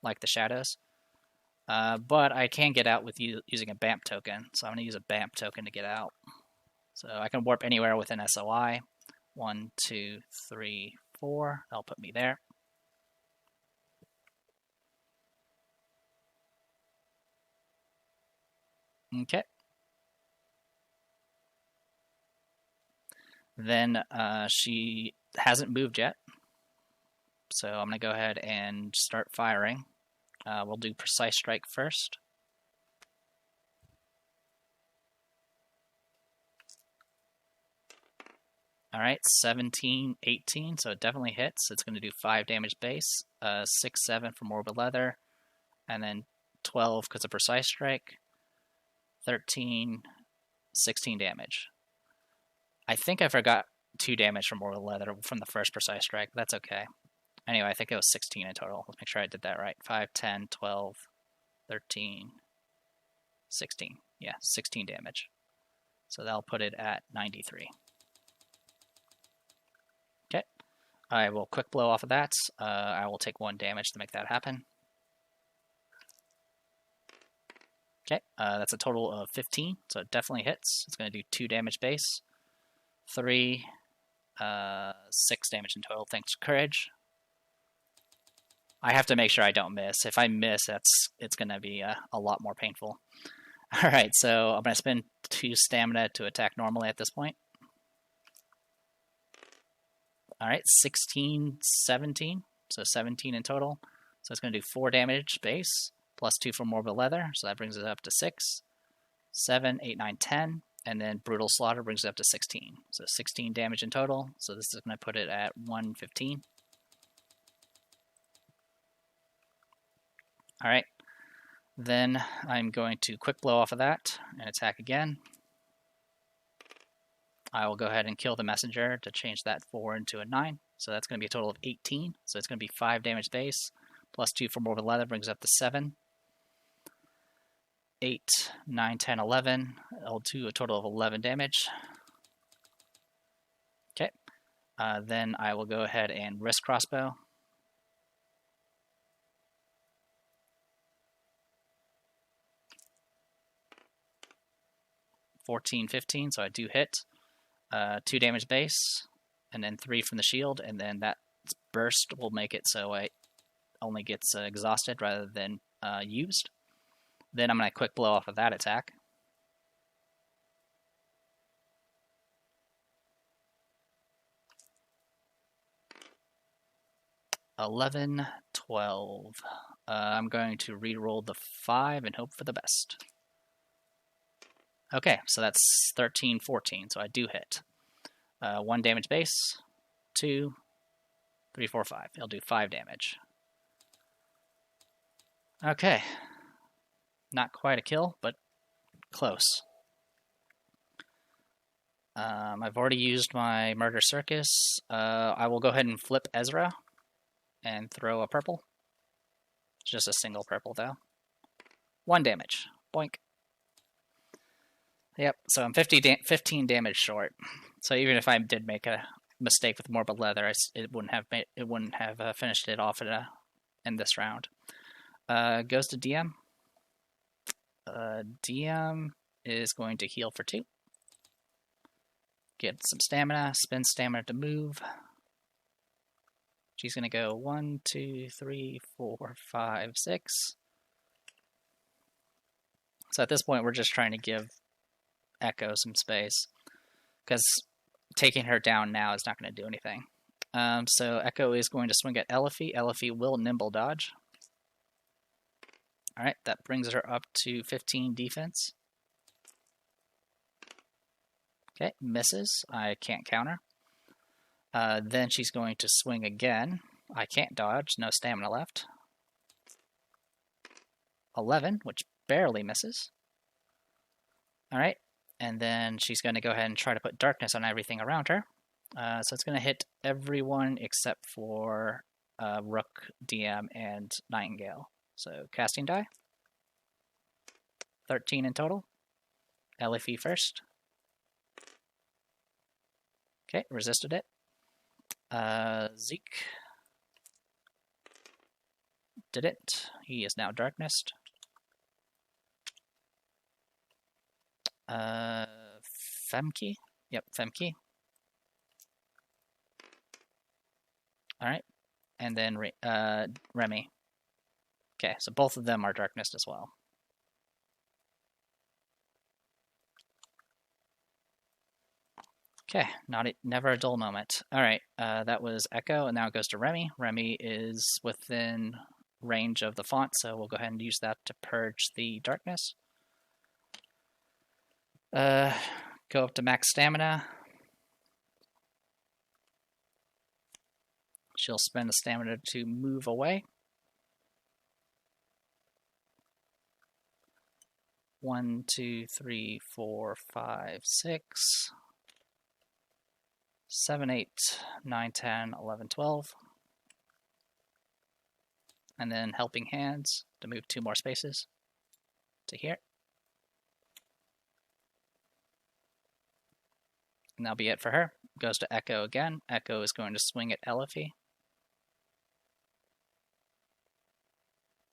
like the shadows. But I can get out with using a BAMP token, so I'm going to use a BAMP token to get out. So I can warp anywhere within SOI. 1, 2, 3, 4. That'll put me there. Okay. Then she hasn't moved yet, so I'm going to go ahead and start firing. We'll do Precise Strike first. Alright, 17, 18, so it definitely hits. It's going to do 5 damage base, 6, 7 for Morbid Leather, and then 12 because of Precise Strike, 13, 16 damage. I think I forgot 2 damage from Morbid Leather from the first Precise Strike, but that's okay. Anyway, I think it was 16 in total. Let's make sure I did that right. 5, 10, 12, 13, 16. Yeah, 16 damage. So that'll put it at 93. Okay. I will quick blow off of that. I will take 1 damage to make that happen. Okay, that's a total of 15, so it definitely hits. It's going to do 2 damage base. 3, 6 damage in total, thanks to Courage. I have to make sure I don't miss. If I miss, it's going to be a lot more painful. Alright, so I'm going to spend 2 stamina to attack normally at this point. Alright, 16, 17, so 17 in total. So it's going to do 4 damage base, plus 2 for Morbid Leather, so that brings it up to 6, 7, 8, 9, 10. And then Brutal Slaughter brings it up to 16. So 16 damage in total. So this is going to put it at 115. Alright. Then I'm going to quick blow off of that and attack again. I will go ahead and kill the messenger to change that 4 into a 9. So that's going to be a total of 18. So it's going to be 5 damage base. Plus 2 for Morbid Leather brings it up to 7. 8, 9, 10, 11. I'll do a total of 11 damage. Okay. Then I will go ahead and risk crossbow. $14, $15, so I do hit. 2 damage base, and then 3 from the shield, and then that burst will make it so it only gets exhausted rather than used. Then I'm going to quick blow off of that attack. $11, $12. I'm going to re-roll the 5 and hope for the best. Okay, so that's 13, 14, so I do hit. 1 damage base, 2, 3, 4, 5. It'll do 5 damage. Okay. Not quite a kill, but close. I've already used my Murder Circus. I will go ahead and flip Ezra and throw a purple. Just a single purple, though. 1 damage. Boink. Yep, so I'm 15 damage short. So even if I did make a mistake with Morbid Leather, it wouldn't have finished it off in this round. Goes to DM. DM is going to heal for 2. get some stamina, spend stamina to move. She's going to go 1, 2, 3, 4, 5, 6. So at this point, we're just trying to give Echo some space, because taking her down now is not going to do anything. So Echo is going to swing at Elifie. Elifie will nimble dodge. Alright, that brings her up to 15 defense. Okay, misses. I can't counter. Then she's going to swing again. I can't dodge, no stamina left. 11, which barely misses. Alright, and then she's going to go ahead and try to put darkness on everything around her. So it's going to hit everyone except for Rook, DM, and Nightingale. So casting die. 13 in total. Elifie first. Okay, resisted it. Zeke didn't. He is now darknessed. Femke? Yep, Femke. Alright. And then Remy. Okay, so both of them are darknessed as well. Okay, never a dull moment. Alright, that was Echo, and now it goes to Remy. Remy is within range of the font, so we'll go ahead and use that to purge the darkness. Go up to max stamina. She'll spend the stamina to move away. 1, 2, 3, 4, 5, 6, 7, 8, 9, 10, 11, 12. And then helping hands to move 2 more spaces to here. And that'll be it for her. Goes to Echo again. Echo is going to swing at Elifie.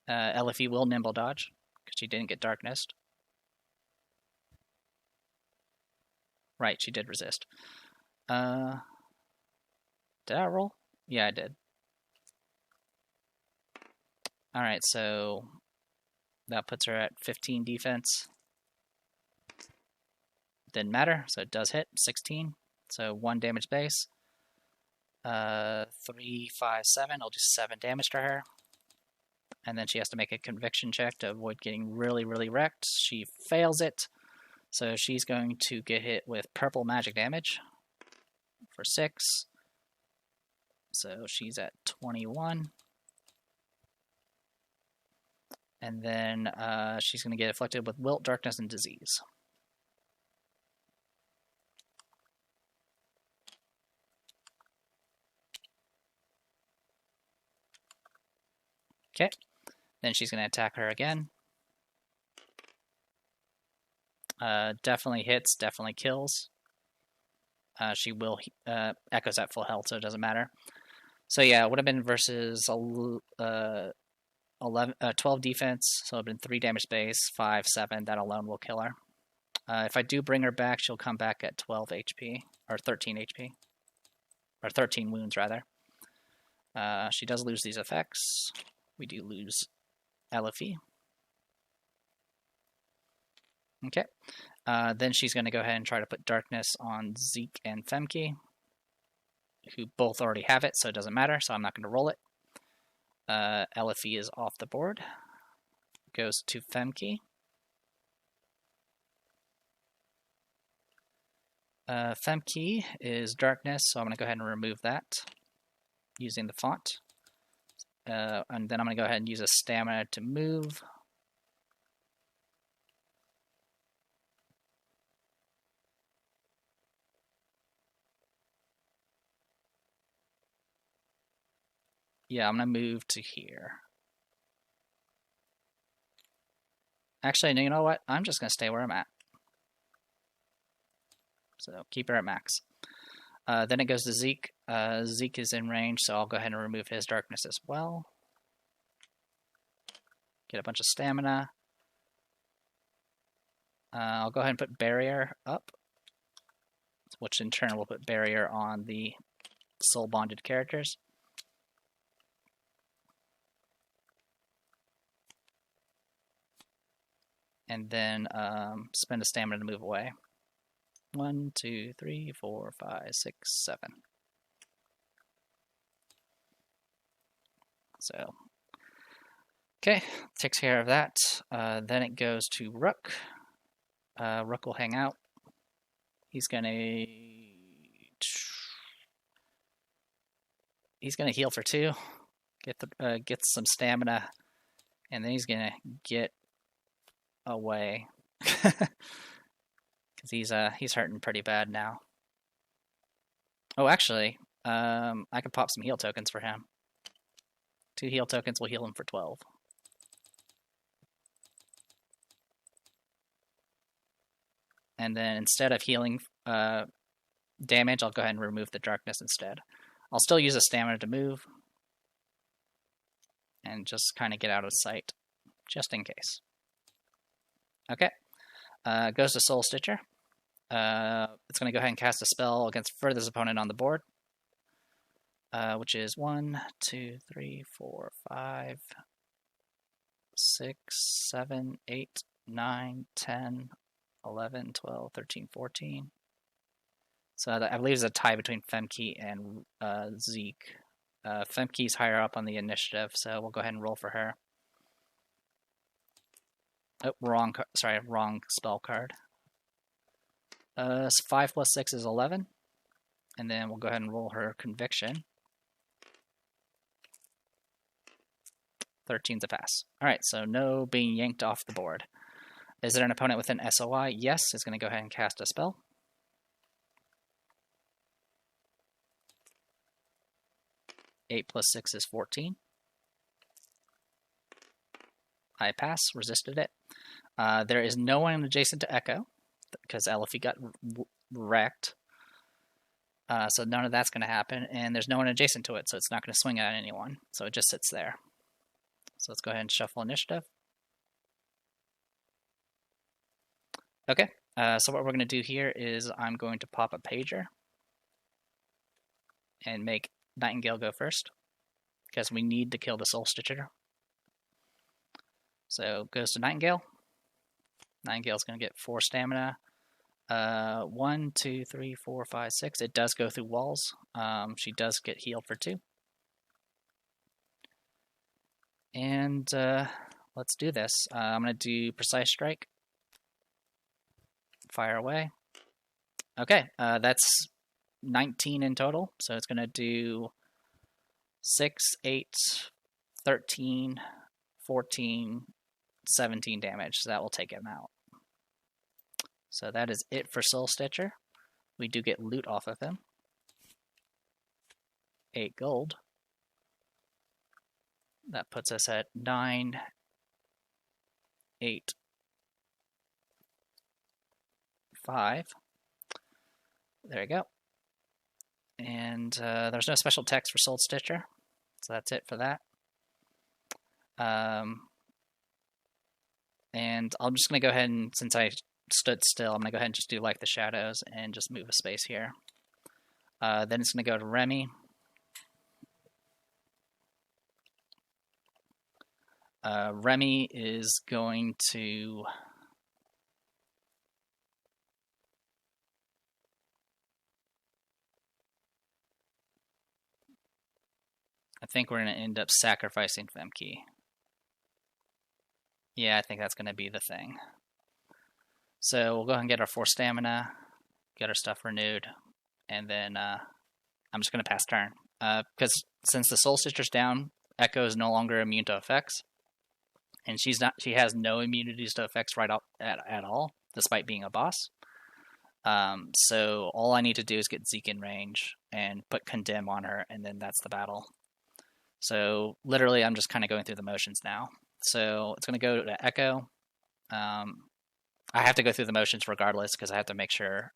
Elifie will nimble dodge, because she didn't get darknessed. Right, she did resist. Did I roll? Yeah, I did. Alright, so that puts her at 15 defense. Didn't matter, so it does hit. 16. So 1 damage base. 3, 5, 7. I'll do 7 damage to her. And then she has to make a conviction check to avoid getting really, really wrecked. She fails it. So she's going to get hit with purple magic damage for 6. So she's at 21. And then she's going to get afflicted with wilt, darkness, and disease. Okay. Then she's going to attack her again. Definitely hits, definitely kills. She will Echo's at full health, so it doesn't matter. So yeah, it would have been versus 12 defense, so it would have been 3 damage base, 5, 7. That alone will kill her. If I do bring her back, she'll come back at 12 HP, or 13 HP. Or 13 wounds, rather. She does lose these effects. We do lose Elifie. Okay. Then she's going to go ahead and try to put darkness on Zeke and Femke, who both already have it, so it doesn't matter, so I'm not going to roll it. Elifie is off the board. Goes to Femke. Femke is darkness, so I'm going to go ahead and remove that using the font. And then I'm going to go ahead and use a stamina to move. Yeah, I'm going to move to here. Actually, you know what? I'm just going to stay where I'm at. So keep her at max. Then it goes to Zeke. Zeke is in range, so I'll go ahead and remove his darkness as well. Get a bunch of stamina. I'll go ahead and put barrier up. It's which in turn will put barrier on the soul bonded characters. And then spend a stamina to move away. 1, 2, 3, 4, 5, 6, 7. So, okay, takes care of that. Then it goes to Rook. Rook will hang out. He's gonna heal for 2, get some stamina, and then he's gonna get away because he's hurting pretty bad now. Oh, actually, I can pop some heal tokens for him. 2 heal tokens will heal him for 12. And then instead of healing damage, I'll go ahead and remove the darkness instead. I'll still use a stamina to move and just kind of get out of sight, just in case. Okay, goes to Soul Stitcher. It's going to go ahead and cast a spell against furthest opponent on the board, which is 1, 2, 3, 4, 5, 6, 7, 8, 9, 10, 11, 12, 13, 14. So I believe there's a tie between Femke and Zeke. Femke's higher up on the initiative, so we'll go ahead and roll for her. Oh, wrong spell card. 5 plus 6 is 11. And then we'll go ahead and roll her Conviction. 13's a pass. Alright, so no being yanked off the board. Is there an opponent with an SOI? Yes, it's going to go ahead and cast a spell. Eight plus 6 is 14. I pass, resisted it. There is no one adjacent to Echo, because Elfie got wrecked. So none of that's going to happen, and there's no one adjacent to it, so it's not going to swing at anyone. So it just sits there. So let's go ahead and shuffle initiative. Okay, so what we're going to do here is I'm going to pop a pager and make Nightingale go first, because we need to kill the Soul Stitcher. So goes to Nightingale. Nightingale's going to get 4 stamina. 1, 2, 3, 4, 5, 6. It does go through walls. She does get healed for 2. And let's do this. I'm going to do Precise Strike. Fire away. Okay, that's 19 in total. So it's going to do 6, 8, 13, 14, 17 damage. So that will take him out. So that is it for Soul Stitcher. We do get loot off of him. 8 gold. That puts us at 9, 8, 5. There we go. And there's no special text for Soul Stitcher. So that's it for that. And I'm just going to go ahead and, since I stood still, I'm going to go ahead and just do Like the Shadows and just move a space here. Then it's going to go to Remy. Remy is going to... I think we're going to end up sacrificing Femke. Yeah, I think that's going to be the thing. So we'll go ahead and get our 4 stamina, get our stuff renewed, and then I'm just going to pass turn. Because since the Soul Stitcher's down, Echo is no longer immune to effects. And she has no immunities to effects right up at all, despite being a boss. So all I need to do is get Zeke in range and put Condemn on her, and then that's the battle. So literally I'm just kind of going through the motions now. So it's going to go to Echo. I have to go through the motions regardless because I have to make sure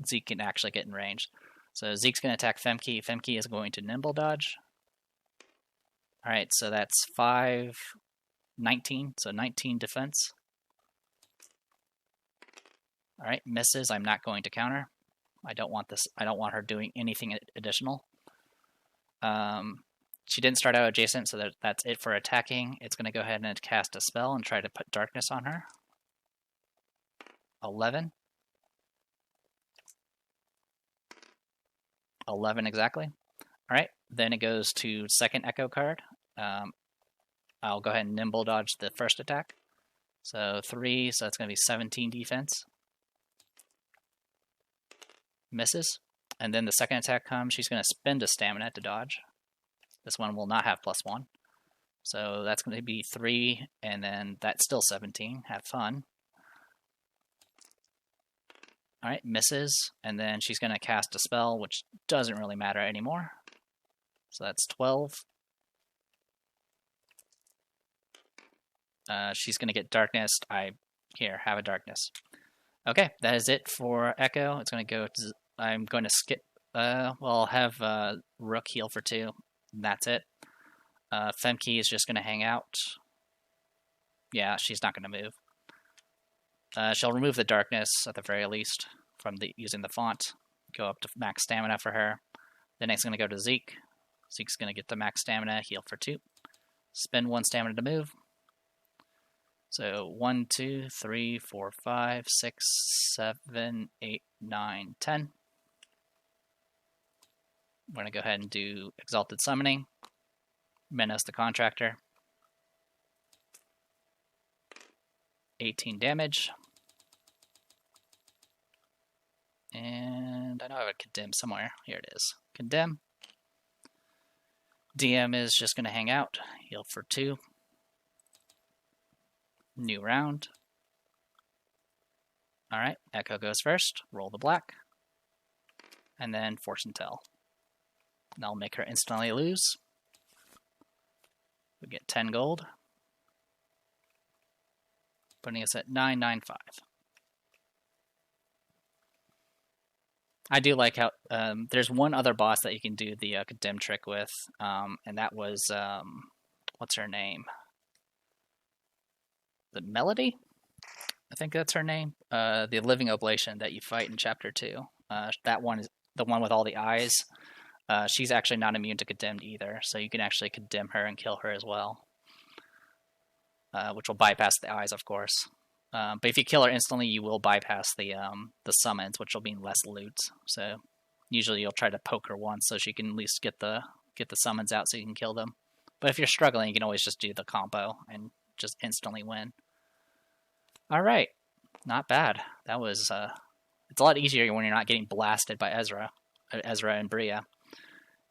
Zeke can actually get in range. So Zeke's going to attack Femke. Femke is going to Nimble Dodge. Alright, so that's 5, 19. So 19 defense. Alright, misses. I'm not going to counter. I don't want this. I don't want her doing anything additional. She didn't start out adjacent, so that's it for attacking. It's going to go ahead and cast a spell and try to put darkness on her. 11. 11 exactly. All right, then it goes to second echo card. I'll go ahead and nimble dodge the first attack. So 3, so that's going to be 17 defense. Misses. And then the second attack comes. She's going to spend a stamina to dodge. This one will not have +1. So that's going to be 3, and then that's still 17. Have fun. Alright, misses. And then she's going to cast a spell, which doesn't really matter anymore. So that's 12. She's going to get darkness. Here, have a darkness. Okay, that is it for Echo. It's going to go to... I'm going to skip... I'll have Rook heal for 2. And that's it. Femke is just going to hang out. Yeah, she's not going to move. She'll remove the darkness, at the very least, from using the font. Go up to max stamina for her. Then it's going to go to Zeke. Zeke's going to get the max stamina, heal for 2. Spend 1 stamina to move. So 1, 2, 3, 4, 5, 6, 7, 8, 9, 10. We're going to go ahead and do Exalted Summoning. Menace the Contractor. 18 damage. And I know I have a Condemn somewhere. Here it is. Condemn. DM is just going to hang out. Heal for 2. New round. Alright, Echo goes first. Roll the black. And then Fortune Tell. And I'll make her instantly lose. We get 10 gold. Putting us at 995. I do like how there's one other boss that you can do the Condemn trick with, and that was what's her name? The Melody? I think that's her name. The Living Oblation that you fight in Chapter 2. That one is the one with all the eyes. She's actually not immune to Condemned either, so you can actually condemn her and kill her as well. Which will bypass the eyes, of course. But if you kill her instantly, you will bypass the summons, which will mean less loot. So usually you'll try to poke her once so she can at least get the summons out so you can kill them. But if you're struggling, you can always just do the combo and just instantly win. Alright, not bad. That was, it's a lot easier when you're not getting blasted by Ezra and Bria.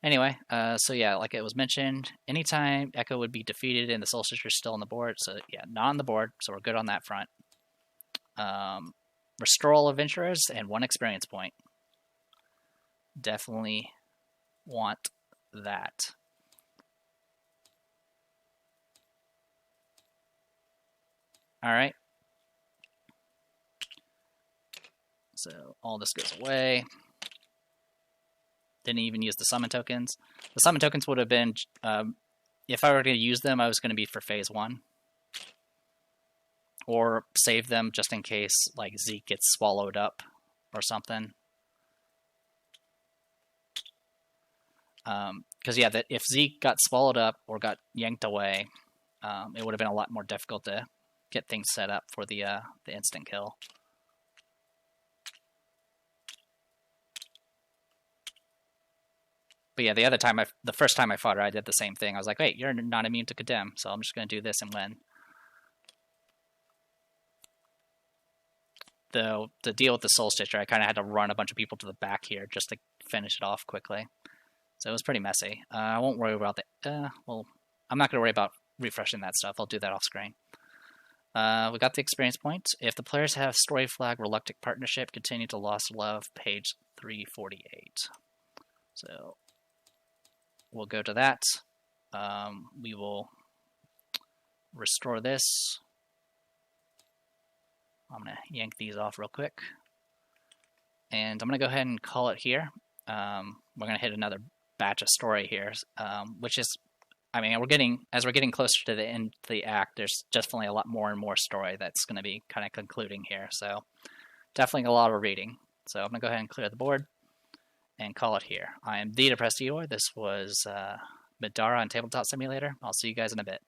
Anyway, so yeah, like it was mentioned, anytime Echo would be defeated and the Soul Sister's still on the board, so yeah, not on the board, so we're good on that front. Restore all Adventurers and 1 experience point. Definitely want that. Alright. So all this goes away. Didn't even use the summon tokens. The summon tokens would have been, if I were to use them, I was going to be for phase 1. Or save them just in case, like, Zeke gets swallowed up or something. Because, yeah, that if Zeke got swallowed up or got yanked away, it would have been a lot more difficult to get things set up for the instant kill. But yeah, the first time I fought her, I did the same thing. I was like, wait, you're not immune to Condemn, so I'm just going to do this and win. The deal with the Soul Stitcher, I kind of had to run a bunch of people to the back here just to finish it off quickly. So it was pretty messy. I won't worry about the... well, I'm not going to worry about refreshing that stuff. I'll do that off screen. We got the experience point. If the players have Story Flag, Reluctant Partnership, Continue to Lost Love, page 348. So... we'll go to that. We will restore this. I'm going to yank these off real quick. And I'm going to go ahead and call it here. We're going to hit another batch of story here, which is, I mean, as we're getting closer to the end of the act, there's definitely a lot more and more story that's going to be kind of concluding here. So definitely a lot of reading. So I'm going to go ahead and clear the board and call it here. I am the Depressed Eeyore. This was Middara on Tabletop Simulator. I'll see you guys in a bit.